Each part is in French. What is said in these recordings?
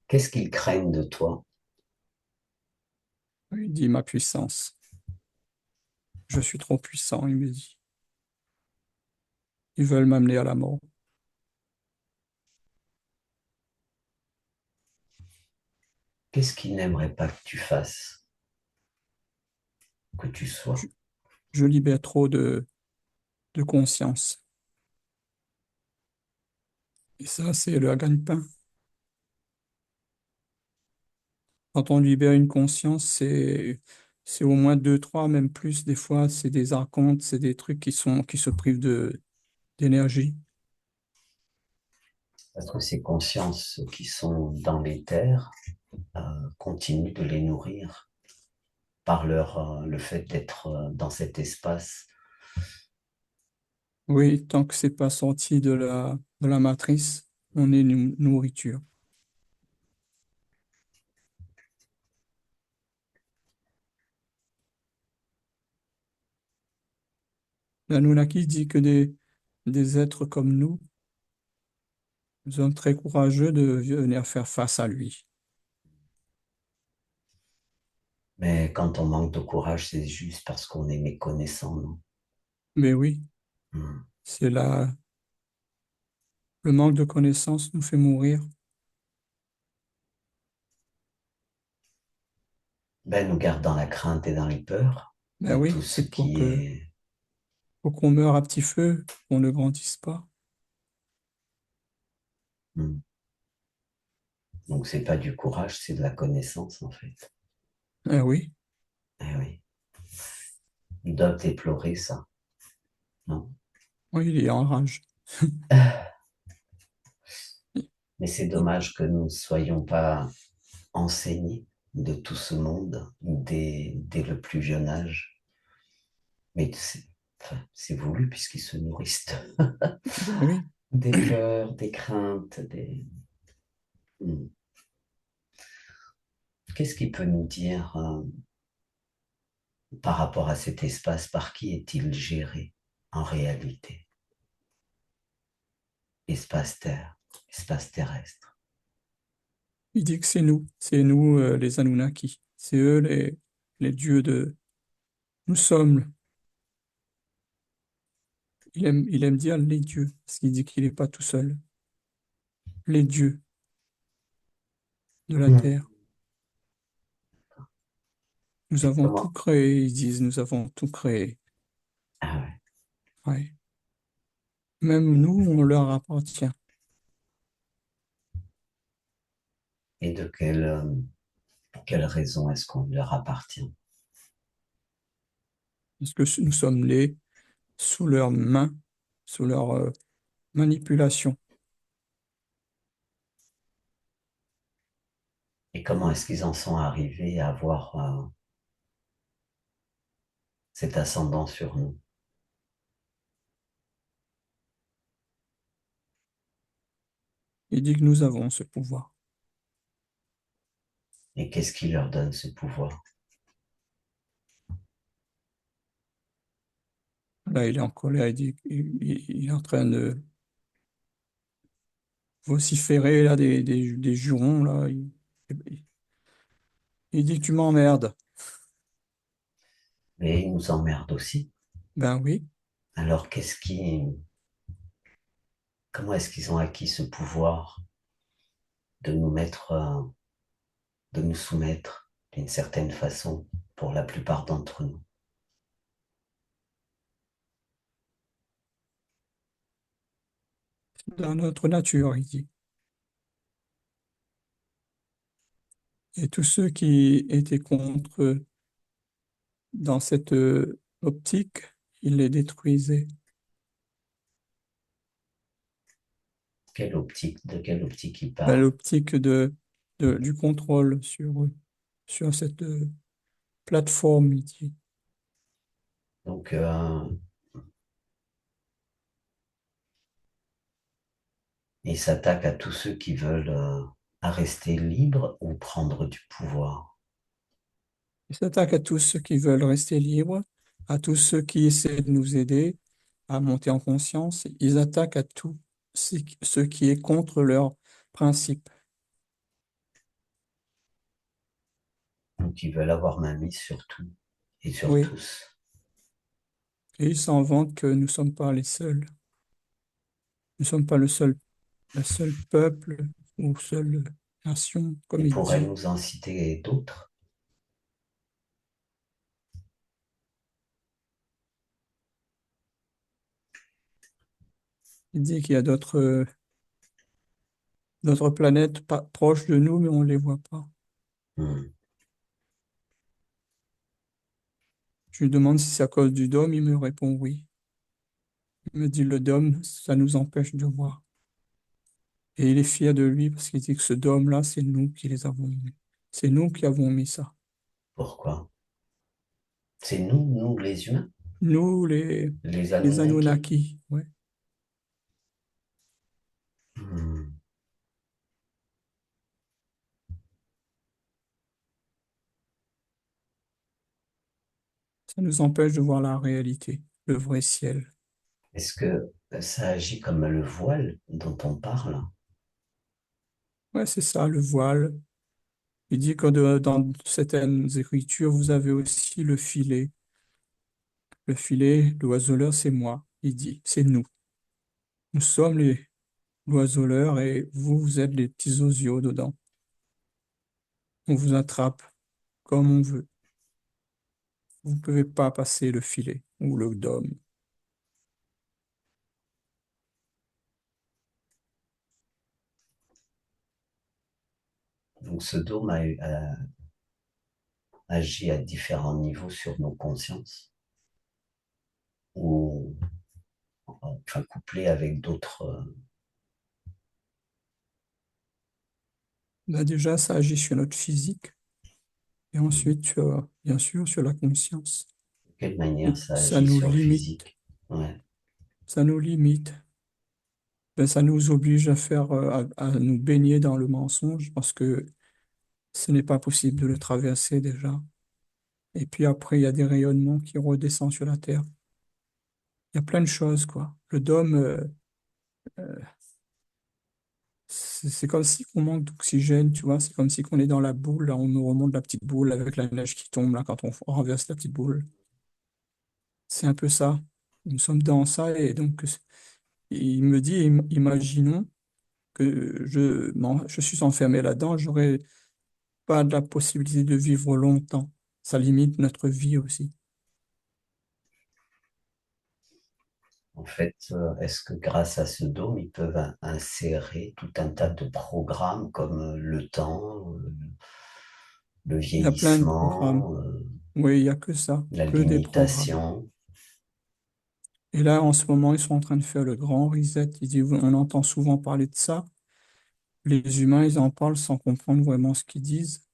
Qu'est-ce qu'ils craignent de toi? Il dit ma puissance. Je suis trop puissant, il me dit. Ils veulent m'amener à la mort. Qu'est-ce qu'ils n'aimeraient pas que tu fasses, que tu Je, sois? je libère trop de conscience. Et ça, c'est le gagne-pain. Quand on libère une conscience, c'est au moins deux, trois, même plus. Des fois, c'est des archontes, c'est des trucs qui se privent d'énergie. Parce que ces consciences qui sont dans les terres continuent de les nourrir par le fait d'être dans cet espace. Oui, tant que c'est pas sorti de la matrice, on est nourriture. L'Anunnaki dit que des êtres comme nous sommes très courageux de venir faire face à lui. Mais quand on manque de courage, c'est juste parce qu'on est méconnaissant, non? Mais oui, Hmm. c'est là, le manque de connaissances nous fait mourir. Ben, nous garde dans la crainte et dans les peurs Ben de tout oui, ce c'est qui est... pour qu'on meure à petit feu, qu'on ne grandisse pas. Hmm. Donc, c'est pas du courage, c'est de la connaissance, en fait. Eh oui, Eh oui, ils doivent déplorer ça, non? oui, il est en rage. Mais c'est dommage que nous ne soyons pas enseignés de tout ce monde dès le plus jeune âge. Mais c'est voulu puisqu'ils se nourrissent Ben oui, des peurs, des craintes, des... Hmm. Qu'est-ce qu'il peut nous dire par rapport à cet espace? Par qui est-il géré en réalité? Espace-terre, espace terrestre. il dit que c'est nous les Anunnaki, c'est eux les dieux de... Nous sommes, il aime dire les dieux, parce qu'il dit qu'il n'est pas tout seul. Les dieux de la Hmm. terre. Nous Et avons tout comment? créé, ils disent, nous avons tout créé. Ah ouais. Ouais. Même nous, on leur appartient. Et pour quelle raison est-ce qu'on leur appartient? Parce que nous sommes nés sous leurs mains, sous leur manipulation. Et comment est-ce qu'ils en sont arrivés à avoir cet ascendant sur nous? Il dit que nous avons ce pouvoir. Et qu'est-ce qui leur donne ce pouvoir? Là, il est en colère, il dit qu'il est en train de vociférer là, des jurons. Là. Il dit que tu m'emmerdes. Mais ils nous emmerdent aussi. Ben oui, Alors comment est-ce qu'ils ont acquis ce pouvoir de nous mettre, de nous soumettre d'une certaine façon pour la plupart d'entre nous? dans notre nature, il dit. Et tous ceux qui étaient contre dans cette optique, il les détruisait. De quelle optique ils Ben, parlent? l'optique du contrôle sur cette plateforme, il dit. Donc, ils s'attaquent à tous ceux qui veulent à rester libres ou prendre du pouvoir. Il s'attaque à tous ceux qui veulent rester libres, à tous ceux qui essaient de nous aider à monter en conscience. Ils attaquent à tout ce qui est contre leurs principes. Donc ils veulent avoir main mise sur tout et sur Oui. tous. Et ils s'en vantent que nous ne sommes pas les seuls. Nous ne sommes pas le seul peuple ou seule nation, comme Ils il pourraient dit. nous en citer d'autres. Il dit qu'il y a d'autres planètes pas proches de nous, mais on ne les voit pas. Hmm. Je lui demande si c'est à cause du dôme, il me répond oui. Il me dit le dôme, ça nous empêche de voir. Et il est fier de lui parce qu'il dit que ce dôme-là, c'est nous qui les avons mis. C'est nous qui avons mis ça. Pourquoi? C'est nous les humains, Nous, les les Anunnaki. Anunnaki, ouais. Hmm. Ça nous empêche de voir la réalité, le vrai ciel. Est-ce que ça agit comme le voile dont on parle? Ouais, c'est ça, le voile. Il dit que dans certaines écritures, vous avez aussi le filet. Le filet, l'oiseleur, c'est moi, il dit, c'est nous. Nous sommes les l'oiseleur et vous, vous êtes les petits osios dedans. On vous attrape comme on veut. Vous ne pouvez pas passer le filet ou le dôme. Donc ce dôme agit à différents niveaux sur nos consciences, ou enfin couplé avec d'autres. Là, déjà, ça agit sur notre physique et ensuite, bien sûr, sur la conscience. De quelle manière Et ça ça agit nous sur le limite. physique? Ouais. Ça nous limite. Ben, ça nous oblige à faire, à nous baigner dans le mensonge parce que ce n'est pas possible de le traverser déjà. Et puis après, il y a des rayonnements qui redescendent sur la Terre. Il y a plein de choses, quoi. Le dôme, c'est comme si on manque d'oxygène, tu vois. C'est comme si on est dans la boule, là, on nous remonte la petite boule avec la neige qui tombe là quand on renverse la petite boule. C'est un peu ça. Nous sommes dans ça et donc il me dit, imaginons que je suis enfermé là-dedans, j'aurais pas de la possibilité de vivre longtemps. Ça limite notre vie aussi. En fait, est-ce que grâce à ce dôme, ils peuvent insérer tout un tas de programmes comme le temps, le Il y a plein de programmes. vieillissement, Oui, il n'y a que ça, la que des programmes. limitation? Et là, en ce moment, ils sont en train de faire le grand reset. On entend souvent parler de ça. Les humains, ils en parlent sans comprendre vraiment ce qu'ils disent.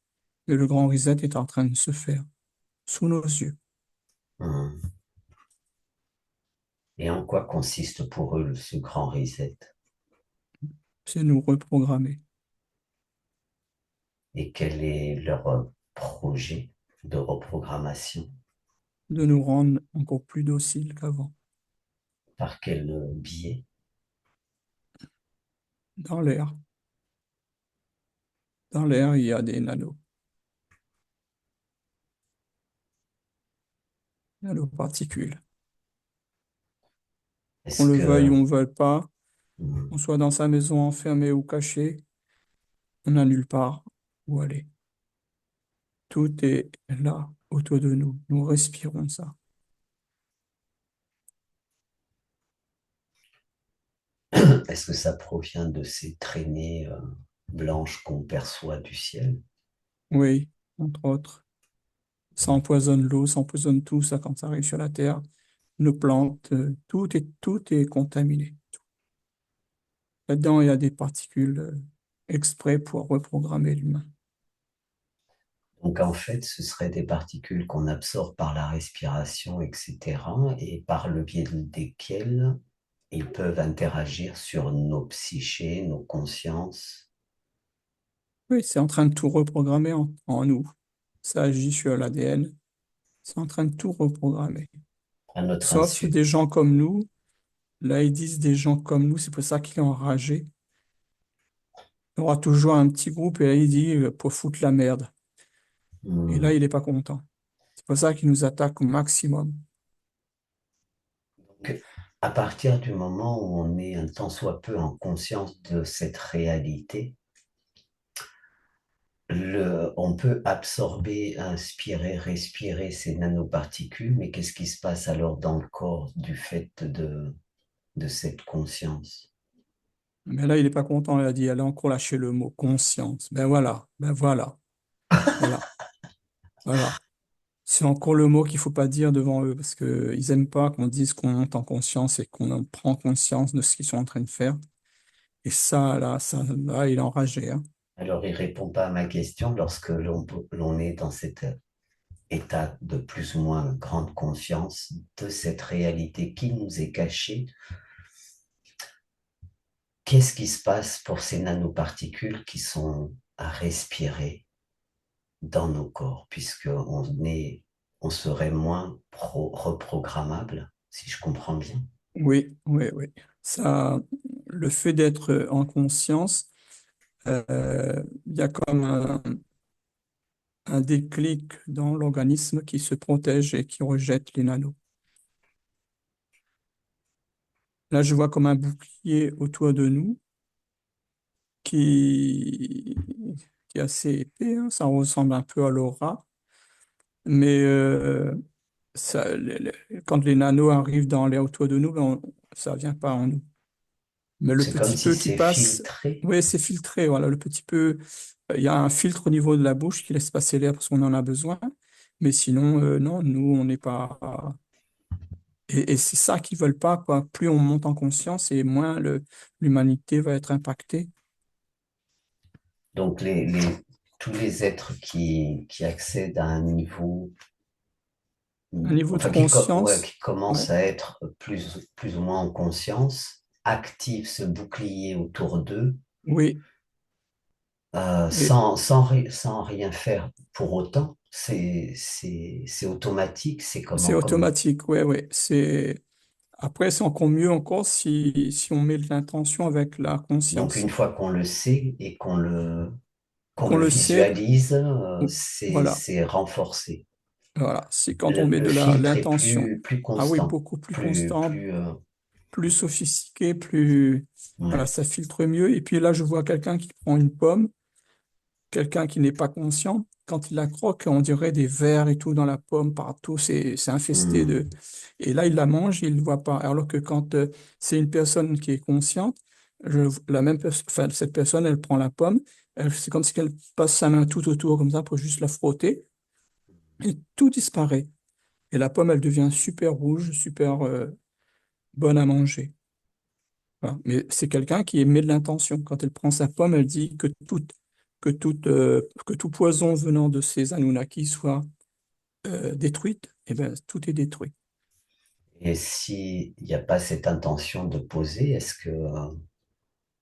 Mais le grand reset est en train de se faire sous nos yeux. Hum. Et en quoi consiste pour eux ce grand reset? C'est nous reprogrammer, Et quel est leur projet de reprogrammation? de nous rendre encore plus dociles qu'avant. Par quel biais? Dans l'air, dans l'air, il y a des nanoparticules. Qu'on Est-ce le veuille ou que on ne veuille pas, hum, qu'on soit dans sa maison enfermé ou caché, on n'a nulle part où aller. Tout est là, autour de nous. Nous respirons ça. est-ce que ça provient de ces traînées blanches qu'on perçoit du ciel? Oui, entre autres. Ça empoisonne l'eau, ça empoisonne tout ça quand ça arrive sur la Terre. Nos plantes, tout est contaminé. Là-dedans, il y a des particules exprès pour reprogrammer l'humain. Donc en fait, ce seraient des particules qu'on absorbe par la respiration, etc., et par le biais desquelles ils peuvent interagir sur nos psychés, nos consciences, Oui, c'est en train de tout reprogrammer en nous. Ça agit sur l'ADN. C'est en train de tout reprogrammer. à notre Sauf insu. des gens comme nous. Là, ils disent des gens comme nous, c'est pour ça qu'il est enragé. Il y aura toujours un petit groupe et là, il dit pour foutre la merde. Et là, Hmm. il n'est pas content. C'est pour ça qu'il nous attaque au maximum. Donc, à partir du moment où on est un tant soit peu en conscience de cette réalité, on peut absorber, inspirer, respirer ces nanoparticules, mais qu'est-ce qui se passe alors dans le corps du fait de cette conscience? Mais là, il n'est pas content. Il a dit, elle a encore lâché le mot conscience. Ben voilà, voilà, voilà. C'est encore le mot qu'il faut pas dire devant eux parce que ils aiment pas qu'on dise qu'on monte en conscience et qu'on en prend conscience de ce qu'ils sont en train de faire. Et là, il est enragé, hein. Alors, il ne répond pas à ma question lorsque l'on est dans cet état de plus ou moins grande conscience de cette réalité qui nous est cachée. Qu'est-ce qui se passe pour ces nanoparticules qui sont à respirer dans nos corps, on serait moins reprogrammable, si je comprends bien. Oui, oui, oui. Ça, le fait d'être en conscience, il y a comme un déclic dans l'organisme qui se protège et qui rejette les nanos. Là, je vois comme un bouclier autour de nous qui, qui est assez épais, hein. Ça ressemble un peu à l'aura, mais quand les nanos arrivent dans l'air autour de nous, ben, ça vient pas en nous. Mais le C'est comme petit si peu qui c'est passe, filtré. oui, c'est filtré. Voilà, le petit peu, il y a un filtre au niveau de la bouche qui laisse passer l'air parce qu'on en a besoin. Mais sinon, non, nous, on n'est pas. Et c'est ça qu'ils veulent pas, quoi. Plus on monte en conscience et moins l'humanité va être impactée. Donc tous les êtres qui accèdent à un niveau, Un niveau de enfin ouais, conscience, qui commencent ouais, à être plus ou moins en conscience, activent ce bouclier autour d'eux, oui. Et sans rien faire pour autant. C'est automatique, c'est c'est comment comme. automatique, ouais, ouais. Après, c'est encore mieux encore si on met de l'intention avec la Donc une conscience. fois qu'on le sait et qu'on Qu'on le le sait, visualise, voilà. c'est renforcé. Voilà, c'est quand on met Le de filtre est l'intention. plus Ah oui, constant, beaucoup plus plus, constant, plus, plus sophistiqué, plus... Voilà, ouais. ça filtre mieux. Et puis là, je vois quelqu'un qui prend une pomme, quelqu'un qui n'est pas conscient. Quand il la croque, on dirait des vers et tout dans la pomme partout. C'est infesté Hmm. de... Et là, il la mange, il ne voit pas. Alors que quand c'est une personne qui est consciente, enfin, cette personne, elle prend la pomme, c'est comme si elle passe sa main tout autour comme ça pour juste la frotter et tout disparaît. Et la pomme, elle devient super rouge, super bonne à manger. Voilà. Mais c'est quelqu'un qui émet de l'intention. Quand elle prend sa pomme, elle dit que tout poison venant de ces Anunnaki soit détruit. Et bien, tout est détruit. Et s'il n'y a pas cette intention de poser, est-ce que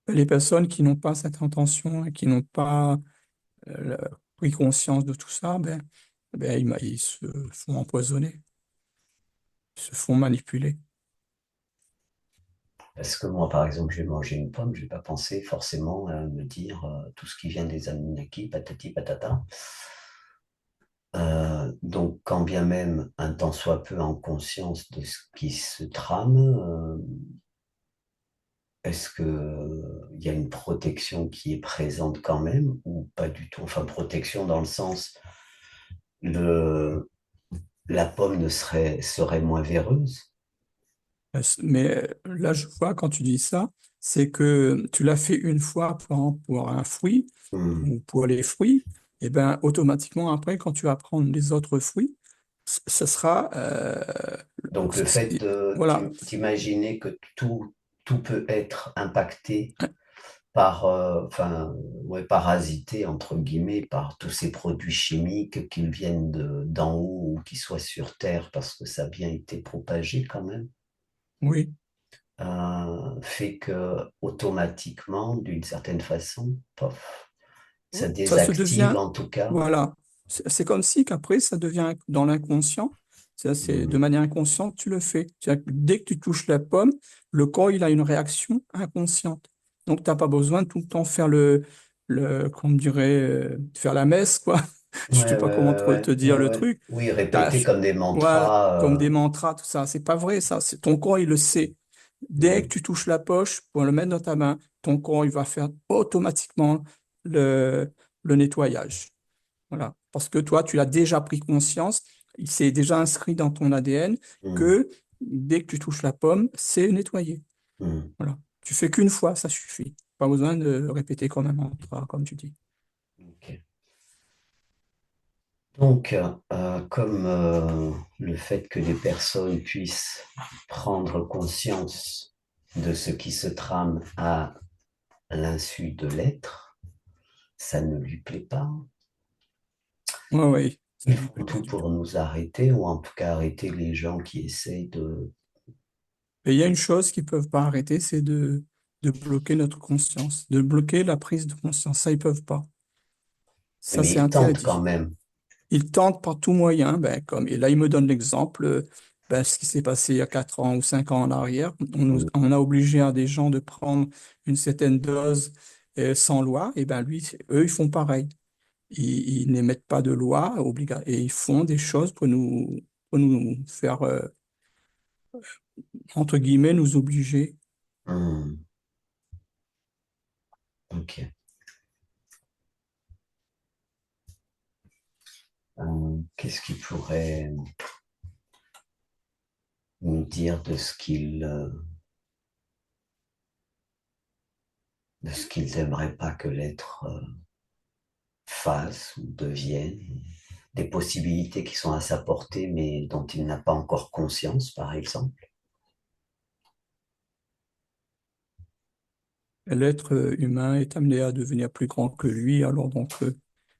Les personnes qui n'ont pas cette intention et qui n'ont pas euh, pris conscience de tout ça, ils se font empoisonner, ils se font manipuler. parce que moi, par exemple, je vais manger une pomme, je ne vais pas penser forcément à me dire tout ce qui vient des Anunnaki, patati patata. Donc, quand bien même un temps soit peu en conscience de ce qui se trame, est-ce que il y a une protection qui est présente quand même ou pas du tout? Enfin, protection dans le sens, le, la pomme serait moins véreuse. Mais là, je vois quand tu dis ça, c'est que tu l'as fait une fois pour un fruit Hmm. ou pour les fruits, et ben automatiquement après, quand tu vas prendre les autres fruits, ce sera Donc, le fait voilà. d'imaginer que tout peut être impacté par, enfin, ouais, parasité, entre guillemets, par tous ces produits chimiques, qu'ils viennent d'en haut ou qu'ils soient sur Terre, parce que ça a bien été propagé quand même, Oui. fait que automatiquement, d'une certaine façon, pof, ça Ça se désactive devient, en tout cas. voilà. C'est comme si qu'après, ça devient dans l'inconscient. C'est de Hmm. manière inconsciente, tu le fais. C'est-à-dire que dès que tu touches la pomme, le corps, il a une réaction inconsciente. Donc, tu n'as pas besoin de tout le temps faire comment on dirait, faire la messe, quoi. Je sais Ouais, pas ouais, comment ouais, te ouais, dire ouais, le ouais. truc. Oui, T'as- répéter comme des voilà, comme mantras. des mantras, tout ça. C'est pas vrai, ça. Ton corps, il le sait. Dès que Hmm, tu touches la poche pour le mettre dans ta main, ton corps, il va faire automatiquement le, le nettoyage. Voilà. Parce que toi, tu as déjà pris conscience, il s'est déjà inscrit dans ton ADN hmm, que dès que tu touches la pomme, c'est nettoyé. hmm. Voilà. Tu fais qu'une fois, ça suffit. Pas besoin de répéter comme un mantra, comme tu dis. Ok. Donc, comme le fait que des personnes puissent prendre conscience de ce qui se trame à l'insu de l'être, ça ne lui plaît pas. Oui, oui, ça Ils lui font plaît pas tout du pour tout. nous arrêter, ou en tout cas arrêter les gens qui essayent de... Et il y a une chose qu'ils peuvent pas arrêter, c'est de bloquer notre conscience, de bloquer la prise de conscience. Ça, ils peuvent pas. Ça, Mais c'est ils tentent quand interdit. même. Ils tentent par tout moyen, ben, et là, il me donne l'exemple, ben, ce qui s'est passé il y a 4 ans ou 5 ans en arrière. Hmm, On a obligé à des gens de prendre une certaine dose sans loi, et ben lui, eux, ils font pareil. Ils n'émettent pas de loi et ils font des choses pour nous faire, entre guillemets, nous obliger. hmm, ok. Qu'est-ce qu'ils pourraient nous dire de ce qu'ils aimeraient pas que l'être fasse ou devienne, des possibilités qui sont à sa portée mais dont il n'a pas encore conscience, par exemple. L'être humain est amené à devenir plus grand que lui, alors donc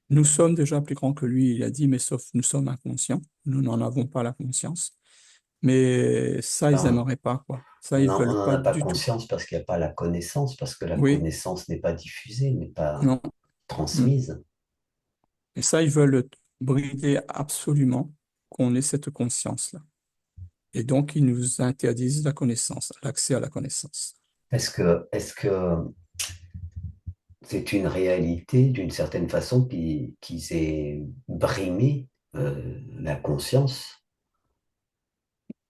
nous sommes déjà plus grands que lui, il a dit, mais sauf nous sommes inconscients, nous n'en avons pas la conscience. Mais ça, ils Ben, aimeraient pas, quoi. Ça, ils on veulent n'en pas a pas du tout. conscience parce qu'il n'y a pas la connaissance, parce que la Oui, connaissance n'est pas diffusée, n'est pas non. Mm. transmise. Et ça, ils veulent brider absolument qu'on ait cette conscience-là. Et donc, ils nous interdisent la connaissance, l'accès à la connaissance. Est-ce que c'est une réalité d'une certaine façon qu'ils aient brimé la conscience?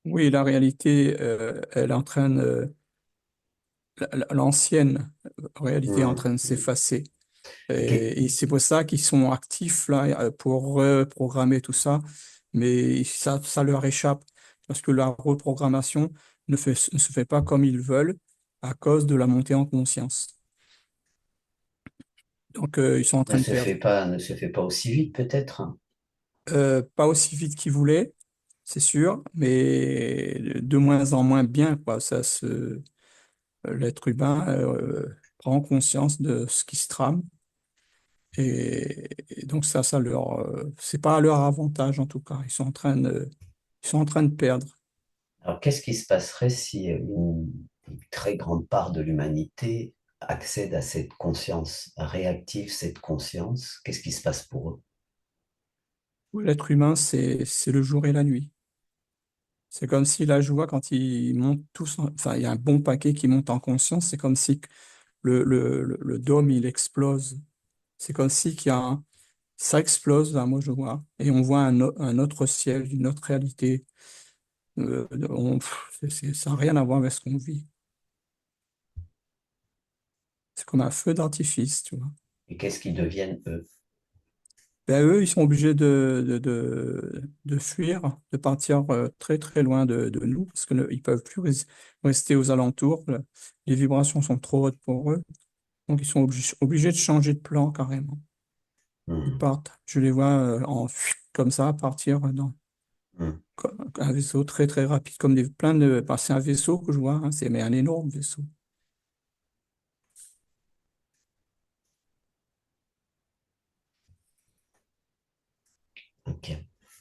Oui, la réalité, elle entraîne, l'ancienne réalité est en Hmm, train de hmm. s'effacer. Et qu'est- Et c'est pour ça qu'ils sont actifs là pour reprogrammer tout ça, mais ça leur échappe parce que la reprogrammation ne se fait pas comme ils veulent à cause de la montée en conscience. Donc ils sont en train de perdre. ne se fait pas aussi vite, peut-être, hein. Pas aussi vite qu'ils voulaient, c'est sûr, mais de moins en moins bien, quoi. L'être humain prend conscience de ce qui se trame. Et donc c'est pas à leur avantage en tout cas. Ils sont en train de perdre. Alors, qu'est-ce qui se passerait si une très grande part de l'humanité accède à cette conscience, réactive cette conscience? Qu'est-ce qui se passe pour eux? L'être humain, c'est le jour et la nuit. C'est comme si la joie, quand ils montent tous, enfin, il y a un bon paquet qui monte en conscience, c'est comme si le dôme, il explose. C'est comme si ça explose, là, moi je vois, et on voit un autre ciel, une autre réalité. Ça n'a rien à voir avec ce qu'on vit. C'est comme un feu d'artifice, tu vois. Et qu'est-ce qu'ils deviennent, eux? Ben, eux, ils sont obligés de fuir, de partir très très loin de nous, parce qu'ils ne peuvent plus rester aux alentours. Les vibrations sont trop hautes pour eux, donc ils sont obligés de changer de plan carrément. Ils Hmm, partent. Je les vois comme ça partir dans hmm. un vaisseau très très rapide, comme plein de. Bah, c'est un vaisseau que je vois, hein, mais un énorme vaisseau. Ok.